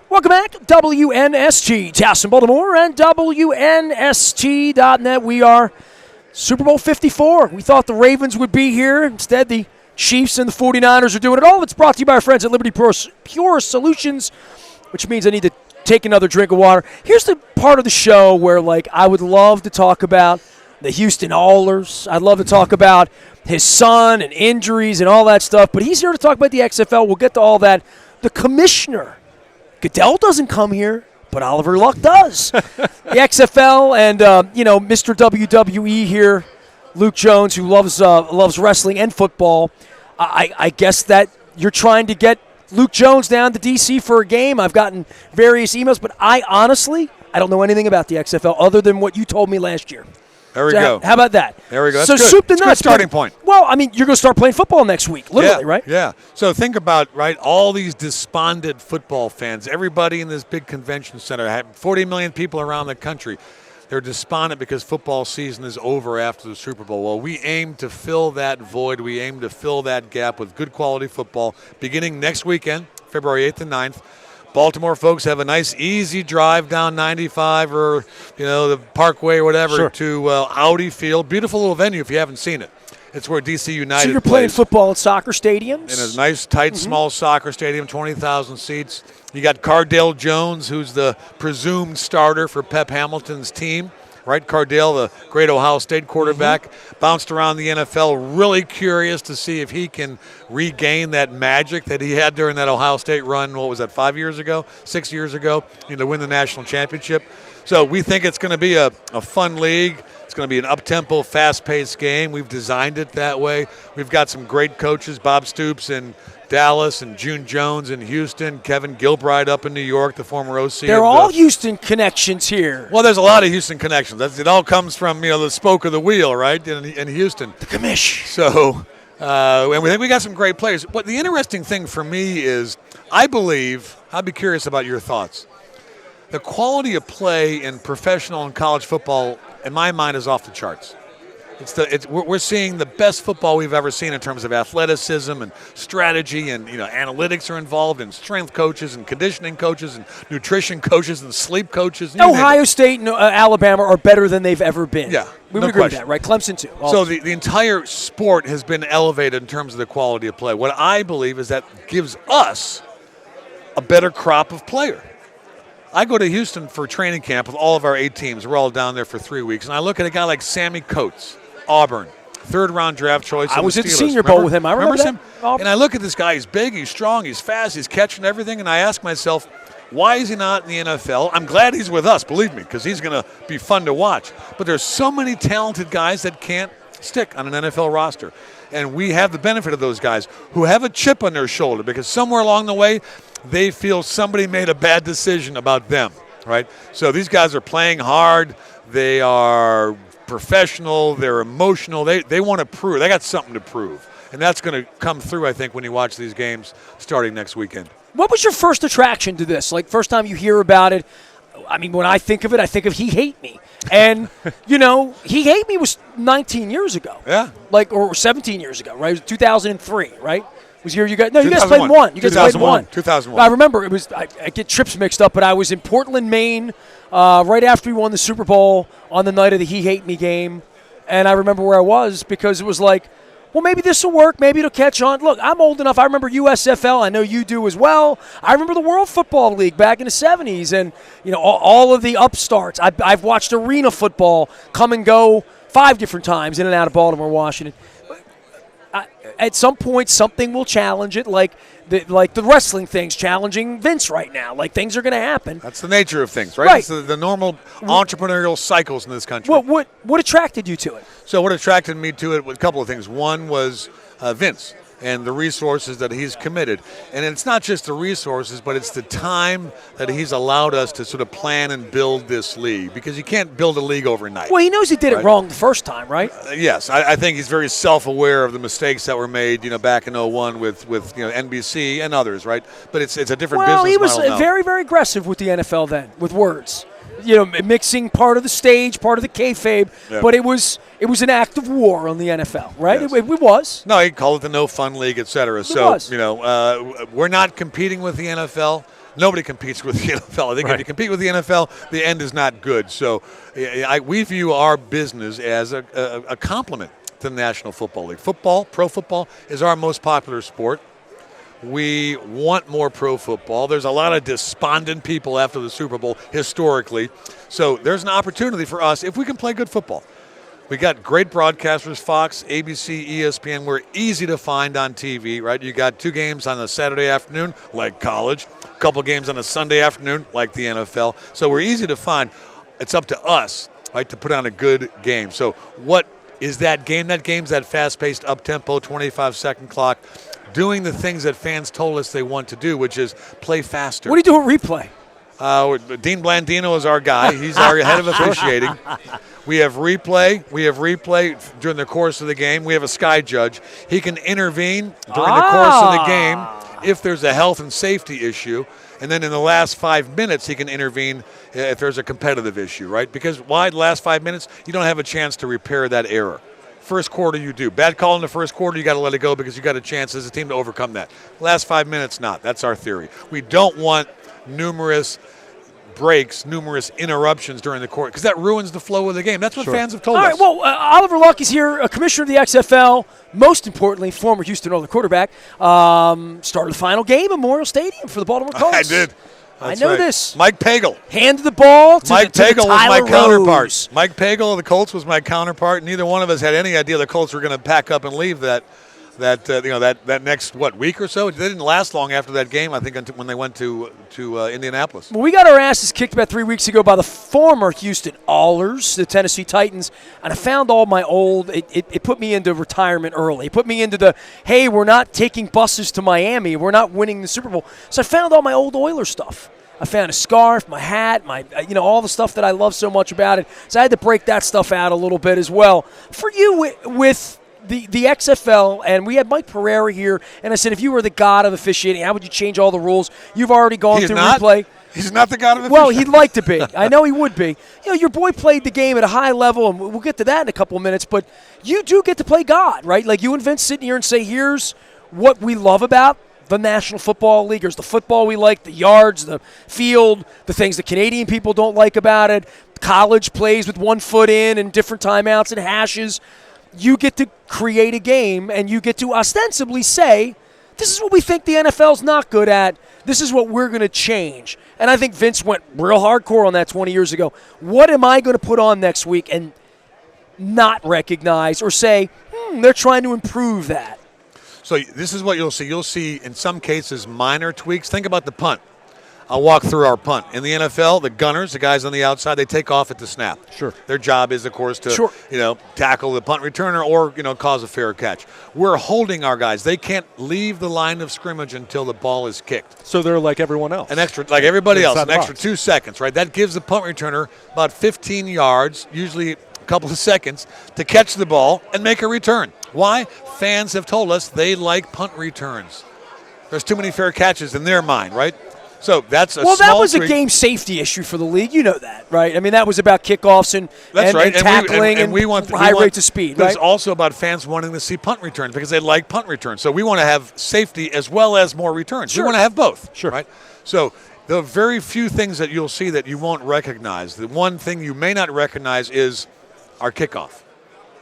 Welcome back, WNST, Towson, Baltimore, and WNST.net. We are Super Bowl 54. We thought the Ravens would be here. Instead, the Chiefs and the 49ers are doing it. All of it's brought to you by our friends at Liberty Pure Solutions, which means I need to take another drink of water. Here's the part of the show where, I would love to talk about the Houston Oilers. I'd love to talk about his son and injuries and all that stuff, but he's here to talk about the XFL. We'll get to all that. The commissioner, Goodell, doesn't come here, but Oliver Luck does. The XFL and, Mr. WWE here, Luke Jones, who loves wrestling and football. I guess that you're trying to get Luke Jones down to D.C. for a game. I've gotten various emails, but I don't know anything about the XFL other than what you told me last year. There we go. How about that? There we go. That's so good. Soup to That's nuts. A good starting point. Well, you're going to start playing football next week, literally, right? Yeah. So think about, all these despondent football fans. Everybody in this big convention center, 40 million people around the country, they're despondent because football season is over after the Super Bowl. Well, we aim to fill that void. We aim to fill that gap with good quality football beginning next weekend, February 8th and 9th. Baltimore folks have a nice, easy drive down 95 or, the Parkway or whatever to Audi Field. Beautiful little venue if you haven't seen it. It's where DC United So you're playing football at soccer stadiums? In a nice, tight, small soccer stadium, 20,000 seats. You got Cardale Jones, who's the presumed starter for Pep Hamilton's team. Right, Cardale, the great Ohio State quarterback, bounced around the NFL, really curious to see if he can regain that magic that he had during that Ohio State run, 6 years ago, to win the national championship. So we think it's going to be a fun league. It's going to be an up-tempo, fast-paced game. We've designed it that way. We've got some great coaches, Bob Stoops in Dallas and June Jones in Houston, Kevin Gilbride up in New York, the former OC. They're all Houston connections here. Well, there's a lot of Houston connections. It all comes from, the spoke of the wheel, right, in Houston. The commish. So, and we think we got some great players. But the interesting thing for me is, I'd be curious about your thoughts. The quality of play in professional and college football, in my mind, is off the charts. We're seeing the best football we've ever seen in terms of athleticism and strategy, and analytics are involved, and strength coaches and conditioning coaches and nutrition coaches and sleep coaches. Ohio State and Alabama are better than they've ever been. Yeah, we would agree with that, right? Clemson too. So the entire sport has been elevated in terms of the quality of play. What I believe is that gives us a better crop of player. I go to Houston for training camp with all of our 8 teams. We're all down there for 3 weeks, and I look at a guy like Sammy Coates. Auburn, 3rd-round draft choice. I was at the Senior Bowl with him. I remember him. And I look at this guy. He's big, he's strong, he's fast, he's catching everything. And I ask myself, why is he not in the NFL? I'm glad he's with us, believe me, because he's going to be fun to watch. But there's so many talented guys that can't stick on an NFL roster. And we have the benefit of those guys who have a chip on their shoulder because somewhere along the way they feel somebody made a bad decision about them, right? So these guys are playing hard. They are professional, they're emotional, they want to prove, they got something to prove. And that's going to come through, I think, when you watch these games starting next weekend. What was your first attraction to this? First time you hear about it, when I think of it, I think of He Hate Me. And, He Hate Me was 19 years ago. Yeah. Or 17 years ago, right? It was 2003, right? Was the year you guys? No, you guys played one. You guys played one. 2001. I remember it was. I get trips mixed up, but I was in Portland, Maine, right after we won the Super Bowl on the night of the He Hate Me game, and I remember where I was because it was like, well, maybe this will work. Maybe it'll catch on. Look, I'm old enough. I remember USFL. I know you do as well. I remember the World Football League back in the 70s, and all of the upstarts. I've watched arena football come and go 5 different times in and out of Baltimore, Washington. At some point, something will challenge it, like the wrestling thing's challenging Vince right now. Things are going to happen. That's the nature of things, right? Right. It's the normal entrepreneurial cycles in this country. What attracted you to it? So what attracted me to it was a couple of things. One was Vince and the resources that he's committed. And it's not just the resources, but it's the time that he's allowed us to sort of plan and build this league, because you can't build a league overnight. Well, he knows he did it wrong the first time, right? Yes. I think he's very self-aware of the mistakes that were made, back in 2001 with NBC and others, right? But it's a different business model now. Well, he was very, very aggressive with the NFL then, with words. Mixing part of the stage, part of the kayfabe, but it was it was an act of war on the NFL, right? Yes. It was. No, he called it the no fun league, et cetera. So, we're not competing with the NFL. Nobody competes with the NFL. I think if you compete with the NFL, the end is not good. So we view our business as a complement to the National Football League. Football, pro football, is our most popular sport. We want more pro football. There's a lot of despondent people after the Super Bowl historically. So there's an opportunity for us if we can play good football. We got great broadcasters, Fox, ABC, ESPN. We're easy to find on TV, right? You got 2 games on a Saturday afternoon, like college, a couple games on a Sunday afternoon, like the NFL. So we're easy to find. It's up to us, right, to put on a good game. So what is that game? That game's that fast-paced, up-tempo, 25-second clock, doing the things that fans told us they want to do, which is play faster. What do you do at replay? Dean Blandino is our guy. He's our head of officiating. We have replay during the course of the game. We have a sky judge. He can intervene during the course of the game if there's a health and safety issue. And then in the last 5 minutes, he can intervene if there's a competitive issue, right? Because why the last 5 minutes? You don't have a chance to repair that error. First quarter, you do. Bad call in the first quarter, you got to let it go because you got a chance as a team to overcome that. Last 5 minutes, not. That's our theory. We don't want numerous breaks, numerous interruptions during the court because that ruins the flow of the game. That's what fans have told us. All right, well, Oliver Luck is here, commissioner of the XFL, most importantly, former Houston Oilers quarterback. Started the final game at Memorial Stadium for the Baltimore Colts. I did. That's right. This. Mike Pagel. Handed the ball to Mike Pagel was my counterpart. Rose. Mike Pagel of the Colts was my counterpart. Neither one of us had any idea the Colts were going to pack up and leave that next week or so. They didn't last long after that game, I think, until when they went to Indianapolis. Well, we got our asses kicked about 3 weeks ago by the former Houston Oilers, the Tennessee Titans, and I found all my old. It put me into retirement early. It put me into hey, we're not taking buses to Miami. We're not winning the Super Bowl. So I found all my old Oilers stuff. I found a scarf, my hat, all the stuff that I love so much about it. So I had to break that stuff out a little bit as well. For you with the XFL, and we had Mike Pereira here, and I said, if you were the god of officiating, how would you change all the rules? You've already gone through replay. He's not the god of officiating. Well, he'd like to be. I know he would be. Your boy played the game at a high level, and we'll get to that in a couple of minutes, but you do get to play God, right? Like you and Vince sitting here and say, here's what we love about the National Football League. Here's the football we like, the yards, the field, the things the Canadian people don't like about it. College plays with 1 foot in and different timeouts and hashes. You get to create a game, and you get to ostensibly say, this is what we think the NFL's not good at. This is what we're going to change. And I think Vince went real hardcore on that 20 years ago. What am I going to put on next week and not recognize or say, they're trying to improve that? So this is what you'll see. You'll see, in some cases, minor tweaks. Think about the punt. I'll walk through our punt. In the NFL, the gunners, the guys on the outside, they take off at the snap. Sure. Their job is, of course, to tackle the punt returner or cause a fair catch. We're holding our guys. They can't leave the line of scrimmage until the ball is kicked. So they're like everyone else. An extra, like everybody else, an extra box. 2 seconds, right? That gives the punt returner about 15 yards, usually a couple of seconds, to catch the ball and make a return. Why? Fans have told us they like punt returns. There's too many fair catches in their mind, right? So that's a well, small that was tweak. a game safety issue for the league. You know that, right? I mean, that was about kickoffs and tackling and we want high rates of speed, right? It's also about fans wanting to see punt returns because they like punt returns. So we want to have safety as well as more returns. Sure. We want to have both, sure. Right? So the very few things that you'll see that you won't recognize, the one thing you may not recognize is our kickoff.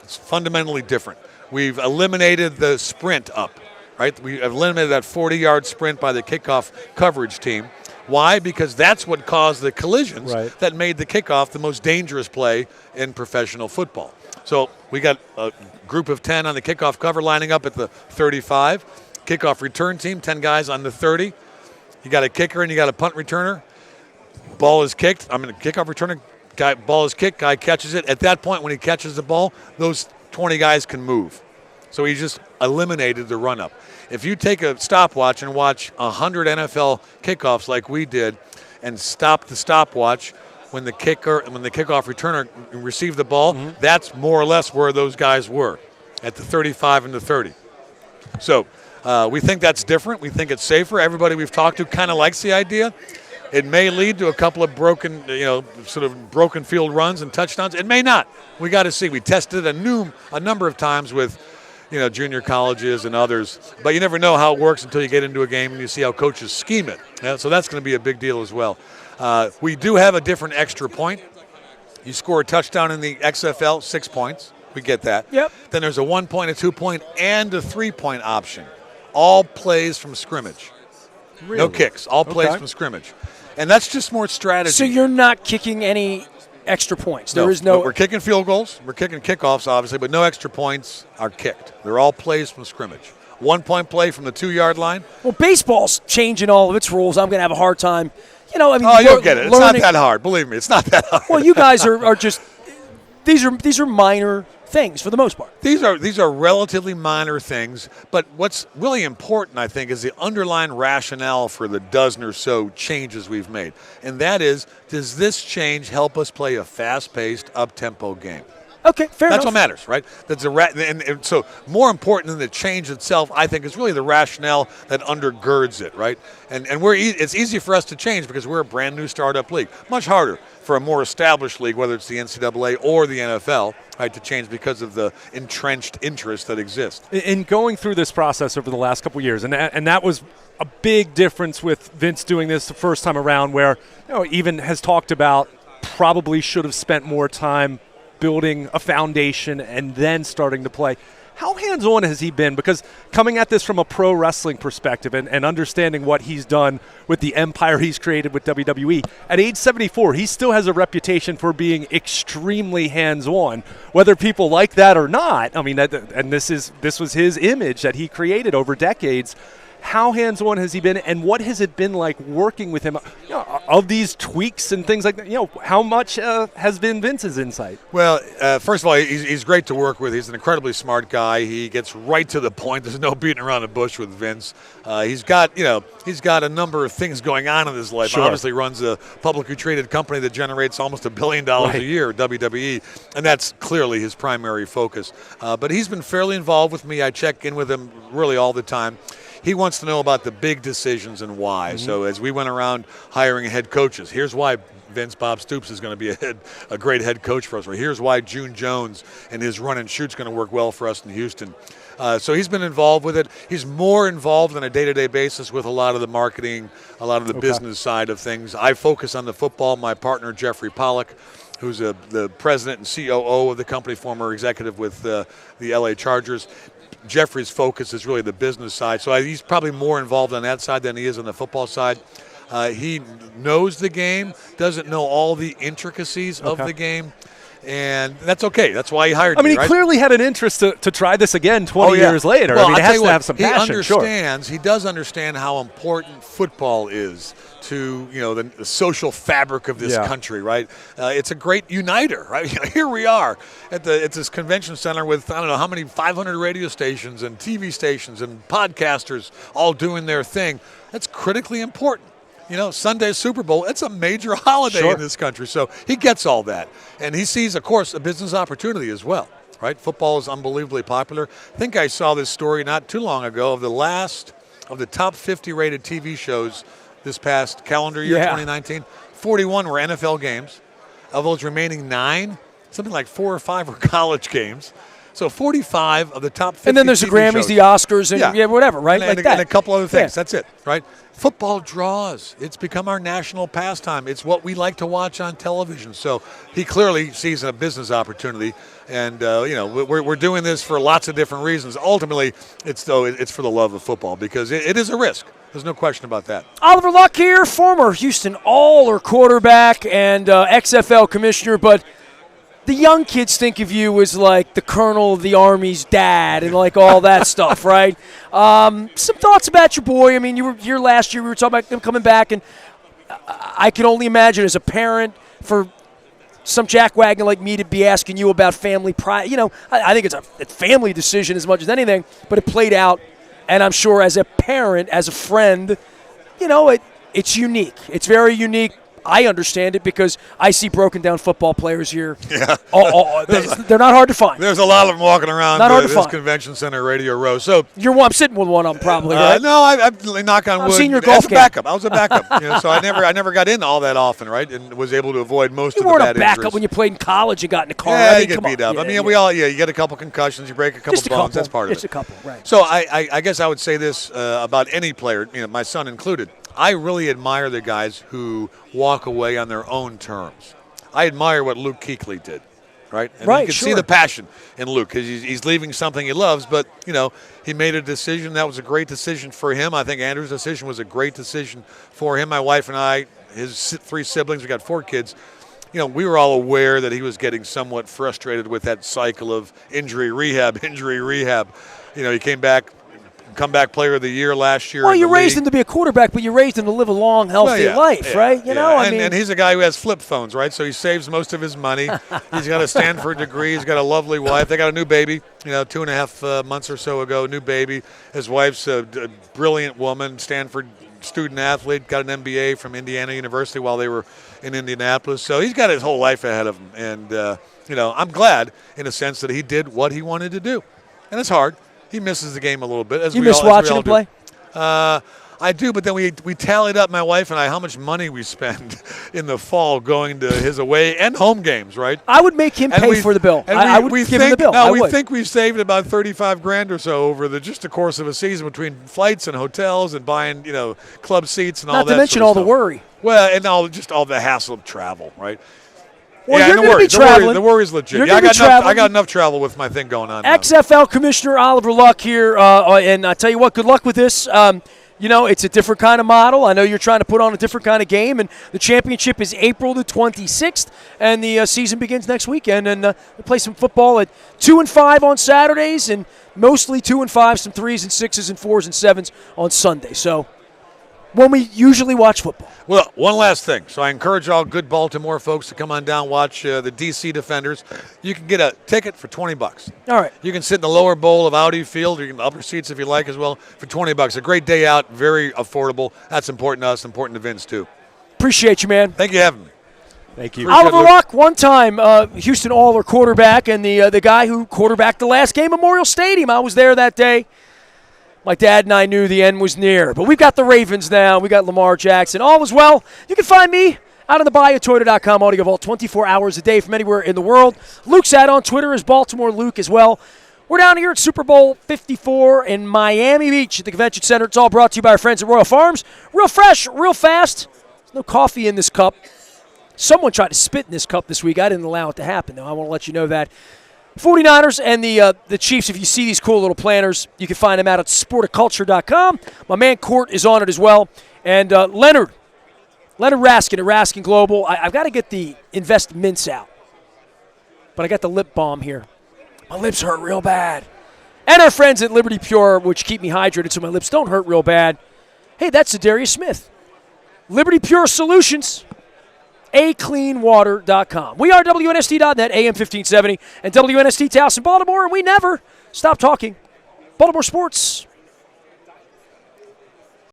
It's fundamentally different. We've eliminated the sprint up. Right, we have eliminated that 40-yard sprint by the kickoff coverage team. Why? Because that's what caused the collisions that made the kickoff the most dangerous play in professional football. So we got a group of 10 on the kickoff cover lining up at the 35. Kickoff return team, 10 guys on the 30. You got a kicker and you got a punt returner. Ball is kicked. Kickoff returner, ball is kicked, guy catches it. At that point, when he catches the ball, those 20 guys can move. So he just eliminated the run-up. If you take a stopwatch and watch 100 NFL kickoffs like we did and stop the stopwatch when the kickoff returner received the ball, that's more or less where those guys were, at the 35 and the 30. So we think that's different. We think it's safer. Everybody we've talked to kind of likes the idea. It may lead to a couple of broken field runs and touchdowns. It may not. We got to see. We tested a number of times with, junior colleges and others. But you never know how it works until you get into a game and you see how coaches scheme it. Yeah, so that's going to be a big deal as well. We do have a different extra point. You score a touchdown in the XFL, 6 points. We get that. Yep. Then there's a 1 point, a 2 point, and a 3 point option. All plays from scrimmage. Really? No kicks. All plays from scrimmage. And that's just more strategy. So you're not kicking any extra points. No, there is no. We're kicking field goals. We're kicking kickoffs, obviously, but no extra points are kicked. They're all plays from scrimmage. 1 point play from the 2-yard line. Well, baseball's changing all of its rules. I'm going to have a hard time. You'll get it. It's not that hard. Believe me, it's not that hard. Well, you guys are just these are minor things for the most part. These are relatively minor things, but what's really important, I think, is the underlying rationale for the dozen or so changes we've made. And that is, does this change help us play a fast-paced, up-tempo game? Okay, fair enough. That's what matters, right? And so more important than the change itself, I think, is really the rationale that undergirds it, right? And it's easy for us to change because we're a brand new startup league. Much harder for a more established league, whether it's the NCAA or the NFL, right, to change because of the entrenched interest that exists. In going through this process over the last couple of years, and that was a big difference with Vince doing this the first time around, where even has talked about probably should have spent more time building a foundation and then starting to play. How hands-on has he been? Because coming at this from a pro wrestling perspective and understanding what he's done with the empire he's created with WWE, at age 74, he still has a reputation for being extremely hands-on, whether people like that or not. I mean, this was his image that he created over decades. How hands-on has he been, and what has it been like working with him? Of these tweaks and things like that, how much has been Vince's insight? Well, first of all, he's great to work with. He's an incredibly smart guy. He gets right to the point. There's no beating around the bush with Vince. He's got a number of things going on in his life. Sure. Obviously, runs a publicly traded company that generates almost $1 billion a year, WWE, and that's clearly his primary focus. But he's been fairly involved with me. I check in with him really all the time. He wants to know about the big decisions and why. Mm-hmm. So as we went around hiring head coaches, here's why Bob Stoops is going to be a great head coach for us. Or here's why June Jones and his run and shoot's going to work well for us in Houston. So he's been involved with it. He's more involved on a day-to-day basis with a lot of the marketing, a lot of the business side of things. I focus on the football. My partner, Jeffrey Pollack, who's the president and COO of the company, former executive with the LA Chargers. Jeffrey's focus is really the business side, so he's probably more involved on that side than he is on the football side. He knows the game, doesn't know all the intricacies of the game, and that's okay. That's why he hired me. I mean, he clearly had an interest to try this again 20 years later. Well, I mean, he has to have some passion. He does understand how important football is to the social fabric of this country, right? It's a great uniter, right? Here we are at this convention center with I don't know how many 500 radio stations and TV stations and podcasters all doing their thing. That's critically important. Sunday's Super Bowl, it's a major holiday in this country. So he gets all that. And he sees, of course, a business opportunity as well, right? Football is unbelievably popular. I think I saw this story not too long ago of the top 50 rated TV shows this past calendar year, 2019. 41 were NFL games. Of those remaining 9, something like 4 or 5 were college games. So 45 of the top 50 And then there's the Grammys, shows. the Oscars, and whatever, right? And that. And a couple other things. That's it, right? Football draws. It's become our national pastime. It's what we like to watch on television. So he clearly sees a business opportunity. And, we're doing this for lots of different reasons. Ultimately, it's for the love of football because it is a risk. There's no question about that. Oliver Luck here, former Houston All-or quarterback and XFL commissioner, but the young kids think of you as like the colonel of the Army's dad and like all that stuff, right? Some thoughts about your boy. I mean, you were here last year. We were talking about him coming back, and I can only imagine as a parent for some jackwagon like me to be asking you about family pride. I think it's a family decision as much as anything, but it played out. And I'm sure as a parent, as a friend, it's unique. It's very unique. I understand it because I see broken down football players here. Yeah. They're not hard to find. There's a lot of them walking around this convention center radio row. So I'm sitting with one of them probably, right? No, I knock on wood. I've seen your As golf a game. backup. I was a backup. So I never got in all that often, right? And was able to avoid most of the bad You weren't a backup injuries. when you played in college and got in the car. Yeah, I mean, you get beat up. You get a couple concussions, you break a couple Just a bones. couple. That's part of it. Just a couple, right. So I guess I would say this about any player, my son included. I really admire the guys who walk away on their own terms. I admire what Luke Kuechly did, right? And you can see the passion in Luke because he's leaving something he loves, but, he made a decision. That was a great decision for him. I think Andrew's decision was a great decision for him. My wife and I, his 3 siblings, we got 4 kids. We were all aware that he was getting somewhat frustrated with that cycle of injury rehab. He came back. Comeback player of the year last year. Well, you raised him to be a quarterback, but you raised him to live a long, healthy life, right? And he's a guy who has flip phones, right? So he saves most of his money. He's got a Stanford degree. He's got a lovely wife. They got a new baby, 2.5 months or so ago, new baby. His wife's a brilliant woman, Stanford student athlete, got an MBA from Indiana University while they were in Indianapolis. So he's got his whole life ahead of him. And, I'm glad, in a sense, that he did what he wanted to do. And it's hard. He misses the game a little bit. You miss watching him play? I do, but then we tallied up, my wife and I, how much money we spend in the fall going to his away and home games, right? I would make him pay for the bill. I would give him the bill. No, we think we've saved about $35,000 or so over just the course of a season between flights and hotels and buying, club seats and all that. Not to mention all the worry. Well, and all the hassle of travel, right? Well, you're going to be traveling. The worry's legit. I got enough travel with my thing going on now. XFL Commissioner Oliver Luck here, and I tell you what, good luck with this. It's a different kind of model. I know you're trying to put on a different kind of game, and the championship is April the 26th, and the season begins next weekend. And we play some football at 2 and 5 on Saturdays, and mostly 2 and 5, some 3s and 6s and 4s and 7s on Sunday. So when we usually watch football. Well, one last thing. So I encourage all good Baltimore folks to come on down, watch the D.C. Defenders. You can get a ticket for $20. All right. You can sit in the lower bowl of Audi Field, or you can upper seats if you like as well, for $20. A great day out, very affordable. That's important to us, important to Vince too. Appreciate you, man. Thank you for having me. Thank you. Oliver Luck, one time Houston Oiler quarterback, and the guy who quarterbacked the last game at Memorial Stadium. I was there that day. My dad and I knew the end was near. But we've got the Ravens now. We got Lamar Jackson. All is well. You can find me out on the BuyAToyota.com audio vault 24 hours a day from anywhere in the world. Luke's out on Twitter as Baltimore Luke as well. We're down here at Super Bowl 54 in Miami Beach at the Convention Center. It's all brought to you by our friends at Royal Farms. Real fresh, real fast. There's no coffee in this cup. Someone tried to spit in this cup this week. I didn't allow it to happen, though. I want to let you know that. 49ers and the Chiefs, if you see these cool little planners, you can find them out at sporticulture.com. My man Court is on it as well. And Leonard Raskin at Raskin Global. I've got to get the Invest Mints out. But I got the lip balm here. My lips hurt real bad. And our friends at Liberty Pure, which keep me hydrated so my lips don't hurt real bad. Hey, that's Darius Smith. Liberty Pure Solutions. acleanwater.com. We are WNST.net, AM 1570, and WNST Taos in Baltimore, and we never stop talking Baltimore sports.